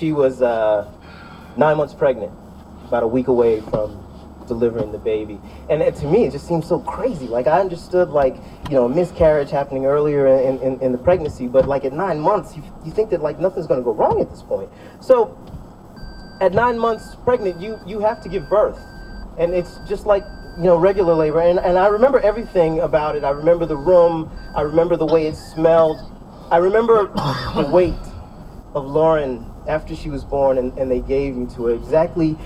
she was 9 months pregnant, about a week away from delivering the baby. And to me, it just seemed so crazy. Like, I understood, like, you know, a miscarriage happening earlier in the pregnancy, but like at 9 months, you think that like nothing's gonna go wrong at this point. So at 9 months pregnant, you have to give birth. And it's just like, you know, regular labor. And I remember everything about it. I remember the room. I remember the way it smelled. I remember the weight of Lauren after she was born and they gave me to her, exactly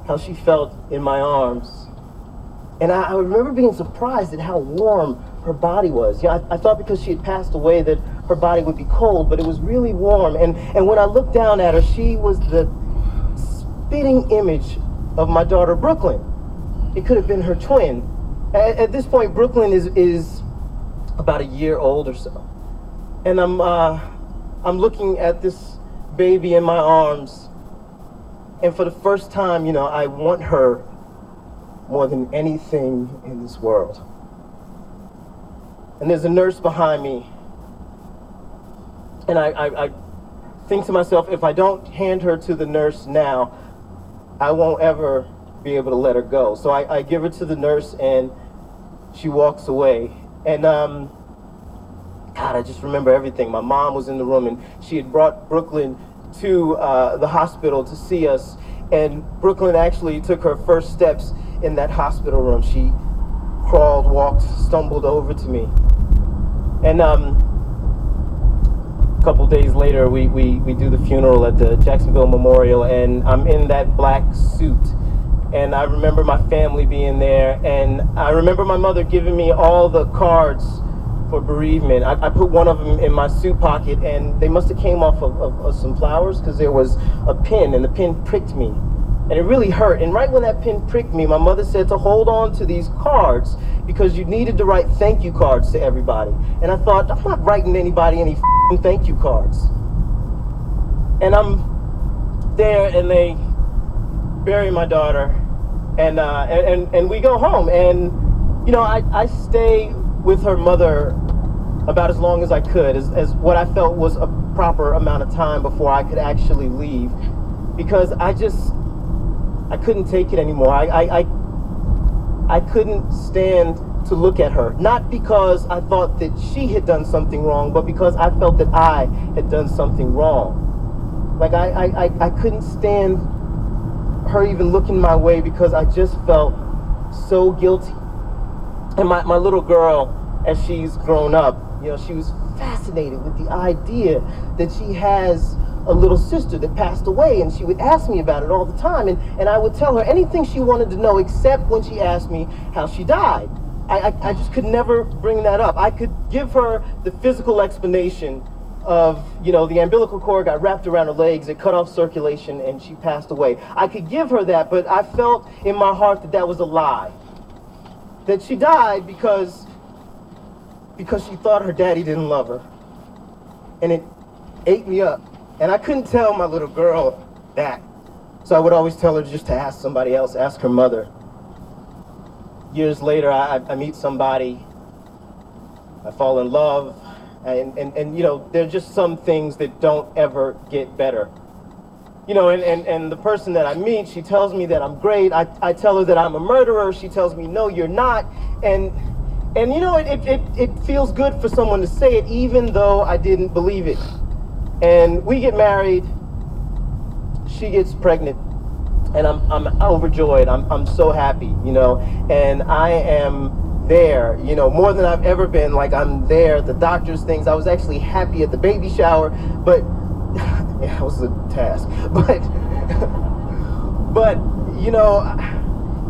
how she felt in my arms. And I remember being surprised at how warm her body was. You know, I thought because she had passed away that her body would be cold, but it was really warm. And when I looked down at her, she was the spitting image of my daughter, Brooklyn. It could have been her twin. At this point, Brooklyn is about a year old or so. And I'm looking at this baby in my arms, and for the first time, you know, I want her more than anything in this world. And there's a nurse behind me, and I think to myself, if I don't hand her to the nurse now, I won't ever be able to let her go. So I give her to the nurse, and she walks away. And God, I just remember everything. My mom was in the room, and she had brought Brooklyn to the hospital to see us. And Brooklyn actually took her first steps in that hospital room. She crawled, walked, stumbled over to me. And a couple days later, we do the funeral at the Jacksonville Memorial, and I'm in that black suit. And I remember my family being there, and I remember my mother giving me all the cards for bereavement. I put one of them in my suit pocket, and they must have came off of some flowers, because there was a pin, and the pin pricked me. And it really hurt. And right when that pin pricked me, my mother said to hold on to these cards because you needed to write thank you cards to everybody. And I thought, I'm not writing anybody any thank you cards. And I'm there, and they bury my daughter, and we go home. And, you know, I stay with her mother about as long as I could, as what I felt was a proper amount of time before I could actually leave, because I couldn't take it anymore. I couldn't stand to look at her, not because I thought that she had done something wrong, but because I felt that I had done something wrong. Like I couldn't stand her even looking my way, because I just felt so guilty. And my little girl, as she's grown up, you know, she was fascinated with the idea that she has a little sister that passed away, and she would ask me about it all the time, and I would tell her anything she wanted to know, except when she asked me how she died. I just could never bring that up. I could give her the physical explanation of, you know, the umbilical cord got wrapped around her legs, it cut off circulation, and she passed away. I could give her that, but I felt in my heart that that was a lie. That she died because she thought her daddy didn't love her. And it ate me up. And I couldn't tell my little girl that. So I would always tell her just to ask somebody else, ask her mother. Years later, I meet somebody, I fall in love, and you know, there are just some things that don't ever get better. You know, and the person that I meet, she tells me that I'm great. I tell her that I'm a murderer. She tells me, no, you're not. And you know, it feels good for someone to say it, even though I didn't believe it. And we get married, she gets pregnant, and I'm overjoyed. I'm so happy, you know, and I am there, you know, more than I've ever been. Like, I'm there at the doctor's things. I was actually happy at the baby shower, but yeah, it was a task. But you know,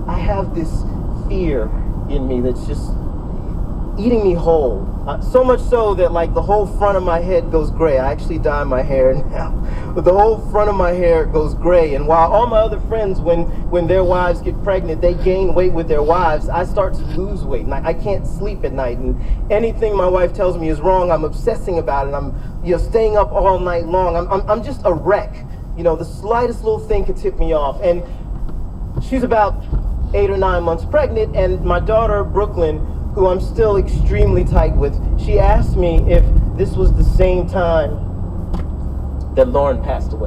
I have this fear in me that's just eating me whole. So much so that, like, the whole front of my head goes gray. I actually dye my hair now, but the whole front of my hair goes gray. And while all my other friends, when their wives get pregnant, they gain weight with their wives, I start to lose weight, and I can't sleep at night. And anything my wife tells me is wrong, I'm obsessing about it. I'm, you know, staying up all night long. I'm just a wreck. You know, the slightest little thing could tip me off. And she's about 8 or 9 months pregnant, and my daughter Brooklyn, who I'm still extremely tight with, she asked me if this was the same time that Lauren passed away.